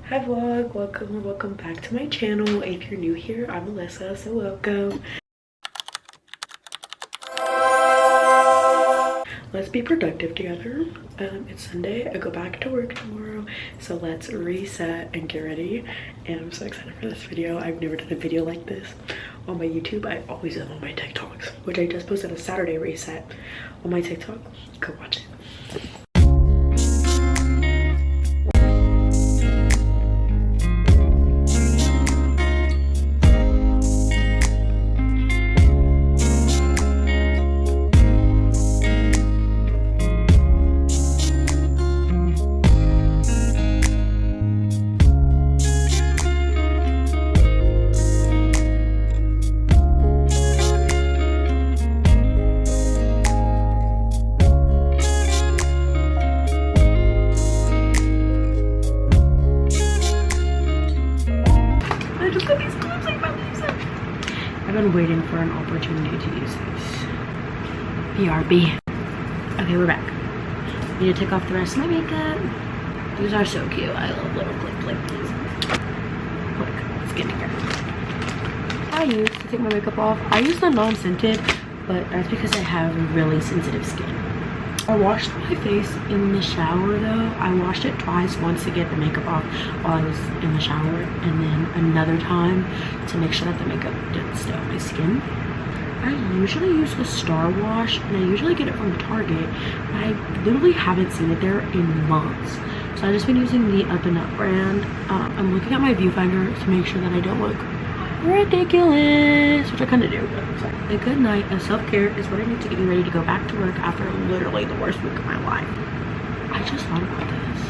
Hi vlog, welcome back to my channel. If you're new here, I'm Alyssa, so welcome. Let's be productive together. It's Sunday, I go back to work tomorrow, so let's reset and get ready. And I'm so excited for this video. I've never done a video like this on my YouTube. I always do them on my TikToks, which I just posted a Saturday reset on my TikTok. Go watch it. I've been waiting for an opportunity to use this. BRB. Okay, we're back. Need to take off the rest of my makeup. These are so cute. I love little clips like these. Quick, skincare. I used to take my makeup off. I use the non-scented, but that's because I have really sensitive skin. I washed my face in the shower though. I washed it twice, once to get the makeup off while I was in the shower, and then another time to make sure that the makeup didn't stay on my skin. I usually use the Star Wash, and I usually get it from Target, but I literally haven't seen it there in months. So I've just been using the Up and Up brand. I'm looking at my viewfinder to make sure that I don't look ridiculous, which I kind of do, but I'm sorry. A good night of self-care is what I need to get me ready to go back to work after literally the worst week of my life. I just thought about this.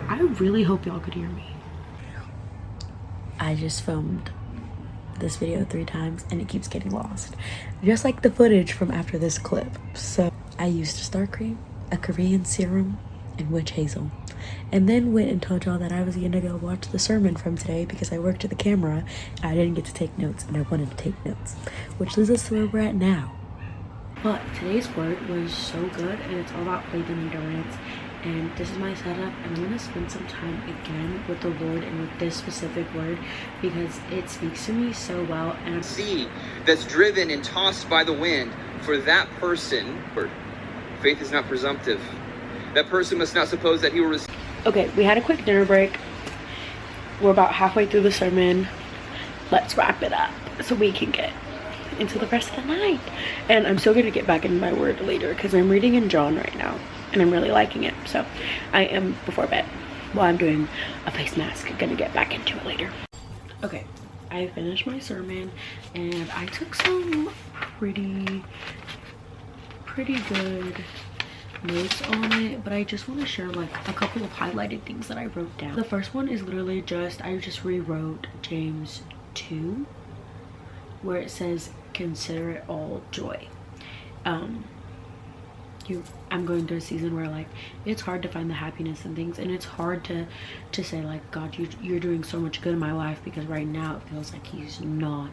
I really hope y'all could hear me. I just filmed this video 3 times and it keeps getting lost, just like the footage from after this clip. So I used Star Cream, a Korean serum, and witch hazel, and then went and told y'all that I was gonna go watch the sermon from today because I worked at the camera. I didn't get to take notes and I wanted to take notes, which leads us to where we're at now. But today's word was so good, and it's all about faith and endurance. And this is my setup, and I'm gonna spend some time again with the Lord and with this specific word because it speaks to me so well. And sea that's driven and tossed by the wind, for that person, faith is not presumptive. That person must not suppose that he will receive. Okay, we had a quick dinner break. We're about halfway through the sermon. Let's wrap it up so we can get into the rest of the night. And I'm still gonna get back into my word later because I'm reading in John right now and I'm really liking it. So I am before bed while I'm doing a face mask. Gonna get back into it later. Okay, I finished my sermon and I took some pretty good notes on it, but I just want to share like a couple of highlighted things that I wrote down. The first one is literally I just rewrote James 2 where it says consider it all joy. I'm going through a season where like it's hard to find the happiness in things, and it's hard to say like, God, you're doing so much good in my life, because right now it feels like he's not.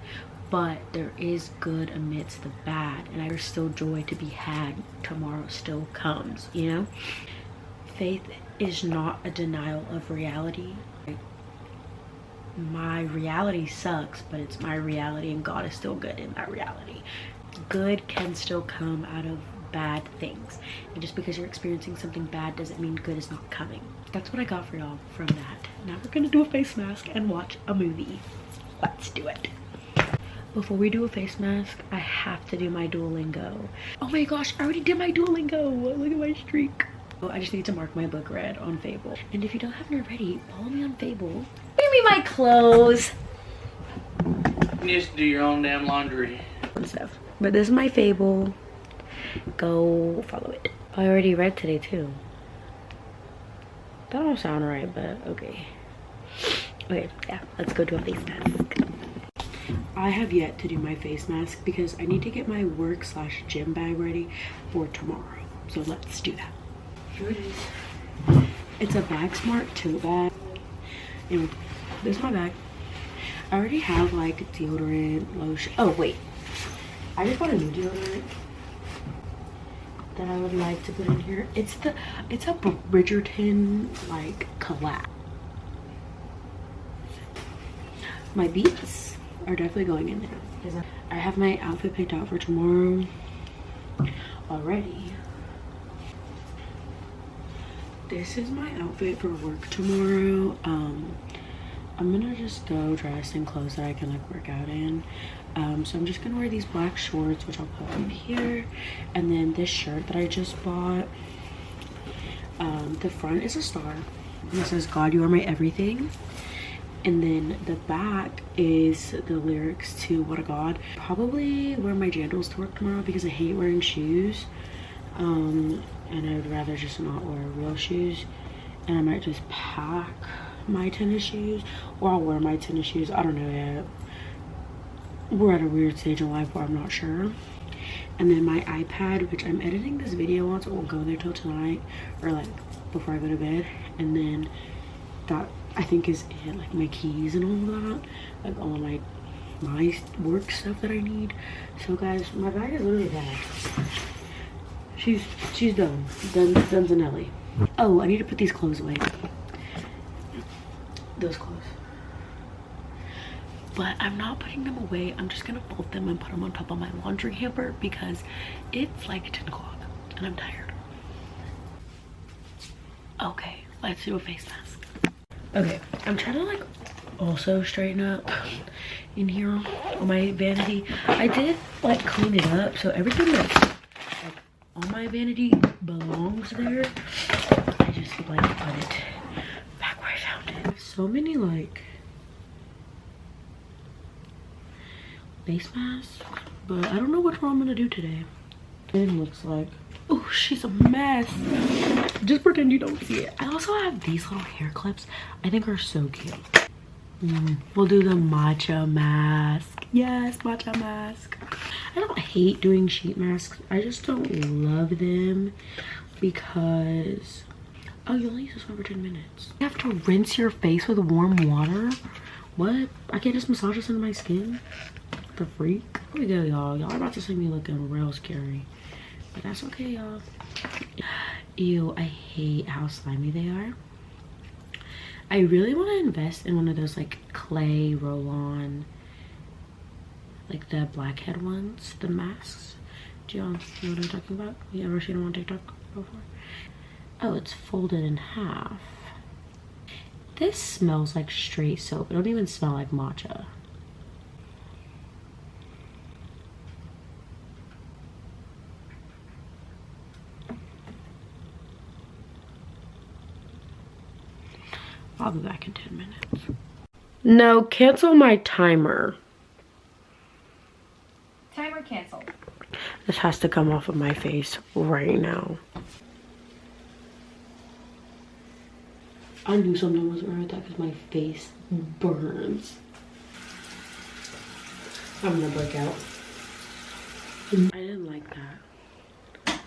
But there is good amidst the bad, and there's still joy to be had. Tomorrow still comes, you know? Faith is not a denial of reality. My reality sucks, but it's my reality, and God is still good in that reality. Good can still come out of bad things, and just because you're experiencing something bad doesn't mean good is not coming. That's what I got for y'all from that. Now we're gonna do a face mask and watch a movie. Let's do it. Before we do a face mask, I have to do my Duolingo. Oh my gosh, I already did my Duolingo. Look at my streak. Oh, I just need to mark my book read on Fable. And if you don't have it already, follow me on Fable. Give me my clothes. You need to do your own damn laundry and stuff. But this is my Fable. Go follow it. I already read today too. That don't sound right, but okay. Okay, yeah, let's go do a face mask. I have yet to do my face mask because I need to get my work/gym bag ready for tomorrow. So let's do that. Here it is. It's a Bag Smart tote bag. And this is my bag. I already have like deodorant, lotion. Oh wait, I just bought a new deodorant. that I would like to put in here. It's a Bridgerton like collab. My beats are definitely going in there because I have my outfit picked out for tomorrow already. This is my outfit for work tomorrow. I'm gonna just go dressed in clothes that I can like work out in. So I'm just gonna wear these black shorts, which I'll put up here, and then this shirt that I just bought. The front is a star and it says "God, you are my everything," and then the back is the lyrics to "What a God." Probably wear my jandals to work tomorrow because I hate wearing shoes, and I would rather just not wear real shoes, and I might just pack my tennis shoes, or I'll wear my tennis shoes. I don't know yet. We're at a weird stage in life where I'm not sure. And then my iPad, which I'm editing this video on, so it won't go there till tonight, or like before I go to bed. And then that I think is it, like my keys and all of that, like all of my work stuff that I need. So guys, my bag is literally packed. She's done. Done Zanelli. Oh, I need to put these clothes away. Those clothes. But I'm not putting them away. I'm just gonna fold them and put them on top of my laundry hamper because it's like 10 o'clock and I'm tired. Okay, let's do a face mask. Okay, I'm trying to like also straighten up in here on my vanity. I did like clean it up so everything that's like on my vanity belongs there. I just like put it back where I found it. So many like face masks, but I don't know which one I'm gonna do today. It looks like, oh, she's a mess. Just pretend you don't see it. I also have these little hair clips I think are so cute. We'll do the matcha mask. Yes, matcha mask. I don't hate doing sheet masks, I just don't love them because, oh, you only use this one for 10 minutes. You have to rinse your face with warm water? What? I can't just massage this into my skin? The freak? Here we go, y'all. Y'all are about to see me looking real scary, but that's okay, y'all. Ew, I hate how slimy they are. I really want to invest in one of those like clay roll-on, like the blackhead ones, the masks. Do y'all know what I'm talking about? You ever seen them on TikTok before? Oh, it's folded in half. This smells like straight soap. It don't even smell like matcha. I'll be back in 10 minutes. No, cancel my timer. Timer canceled. This has to come off of my face right now. I knew something wasn't right with that because my face burns. I'm gonna break out. I didn't like that.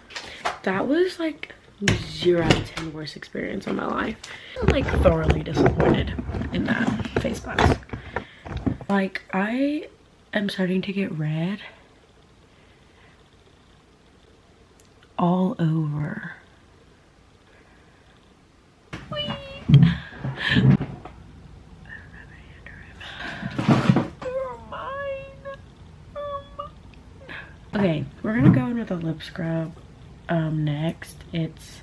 That was like 0 out of 10 worst experience of my life. I'm like thoroughly disappointed in that face mask. Like I am starting to get red all over. Okay, we're gonna go in with a lip scrub. Next, it's,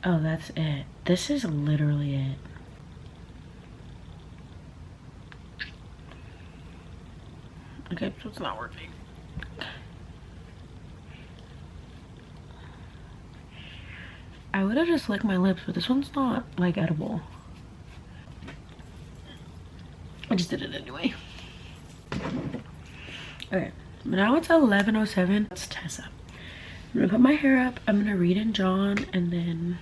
oh, that's it. This is literally it. Okay, so it's not working. I would have just licked my lips, but this one's not like edible. I just did it anyway. Okay, now it's 11:07. That's Tessa. I'm gonna put my hair up, I'm gonna read in John, and then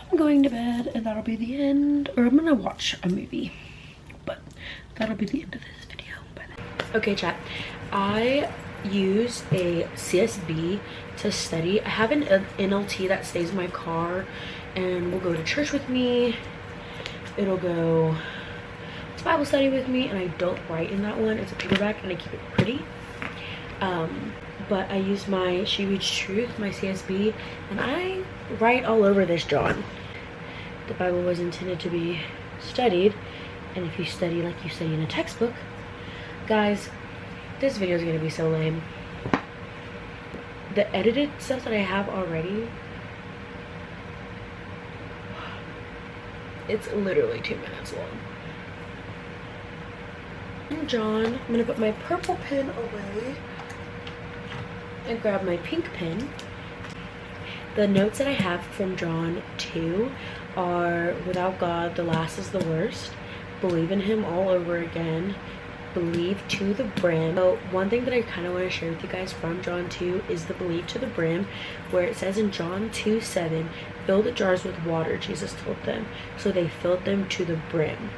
I'm going to bed, and that'll be the end. Or I'm gonna watch a movie, but that'll be the end of this video by then. Okay, chat. I use a CSB to study. I have an NLT that stays in my car and will go to church with me. It'll go It's Bible study with me, and I don't write in that one. It's a paperback and I keep it pretty. But I use my She Reads Truth, my CSB, and I write all over this John. The Bible was intended to be studied, and if you study like you study in a textbook, guys, this video is going to be so lame. The edited stuff that I have already, it's literally 2 minutes long. John, I'm going to put my purple pen away and grab my pink pen. The notes that I have from John 2 are: without God, the last is the worst. Believe in him all over again. Believe to the brim. So one thing that I kind of want to share with you guys from John 2 is the believe to the brim, where it says in John 2:7, fill the jars with water, Jesus told them. So they filled them to the brim.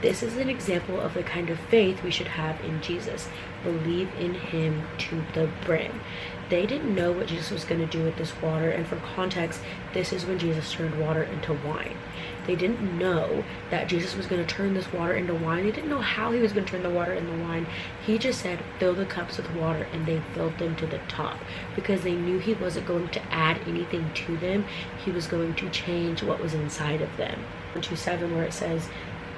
This is an example of the kind of faith we should have in Jesus. Believe in him to the brim. They didn't know what Jesus was going to do with this water, and for context, this is when Jesus turned water into wine. They didn't know that Jesus was going to turn this water into wine. They didn't know how he was going to turn the water into wine. He just said, fill the cups with water, and they filled them to the top, because they knew he wasn't going to add anything to them. He was going to change what was inside of them. 2:7, where it says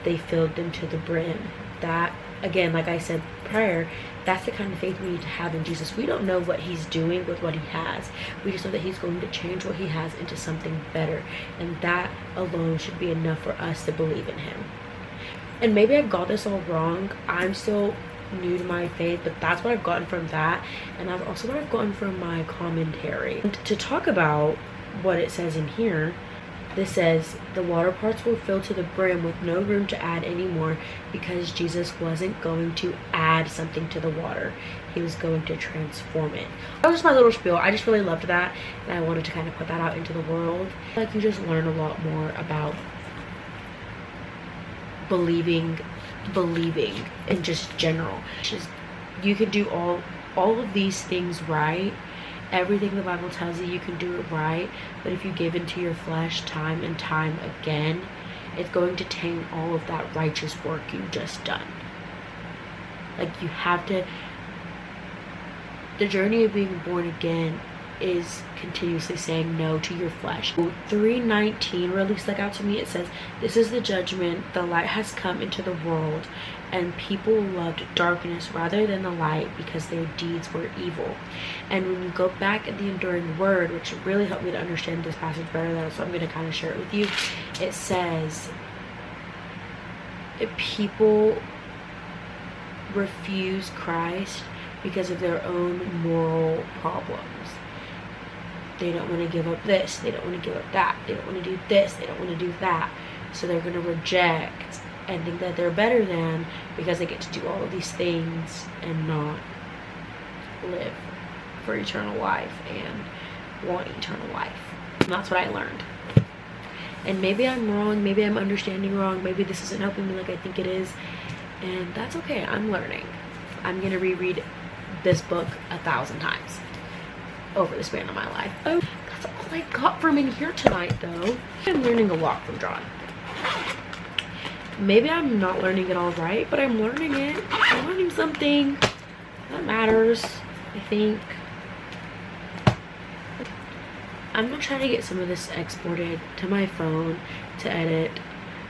they filled them to the brim. That, again, like I said prior, that's the kind of faith we need to have in Jesus. We don't know what he's doing with what he has. We just know that he's going to change what he has into something better. And that alone should be enough for us to believe in him. And maybe I've got this all wrong. I'm still new to my faith, but that's what I've gotten from that. And that's also what I've gotten from my commentary. And to talk about what it says in here, this says, the water parts will fill to the brim with no room to add anymore, because Jesus wasn't going to add something to the water. He was going to transform it. That was just my little spiel. I just really loved that, and I wanted to kind of put that out into the world. Like, you just learn a lot more about believing in just general. Just, you can do all of these things right. Everything the Bible tells you can do it right, but if you give into your flesh time and time again, it's going to taint all of that righteous work you've just done. Like, you have to, the journey of being born again is continuously saying no to your flesh. 3:19 really stuck out to me. It says, this is the judgment, the light has come into the world, and people loved darkness rather than the light, because their deeds were evil. And when you go back at the enduring word, which really helped me to understand this passage better, that's what I'm going to kind of share it with you. It says, if people refuse Christ because of their own moral problems. They don't want to give up this, they don't want to give up that, they don't want to do this, they don't want to do that. So they're going to reject and think that they're better than, because they get to do all of these things and not live for eternal life and want eternal life. And that's what I learned. And maybe I'm wrong, maybe I'm understanding wrong, maybe this isn't helping me like I think it is, and that's okay. I'm learning. I'm going to reread this book 1,000 times over the span of my life. Oh, that's all I got from in here tonight, though. I'm learning a lot from John. Maybe I'm not learning it all right, but I'm learning it. I'm learning something that matters, I think. I'm gonna try to get some of this exported to my phone to edit.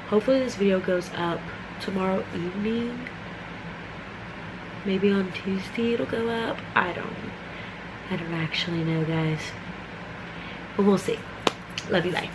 Hopefully this video goes up tomorrow evening. Maybe on Tuesday it'll go up. I don't actually know, guys, but we'll see. Love you, bye.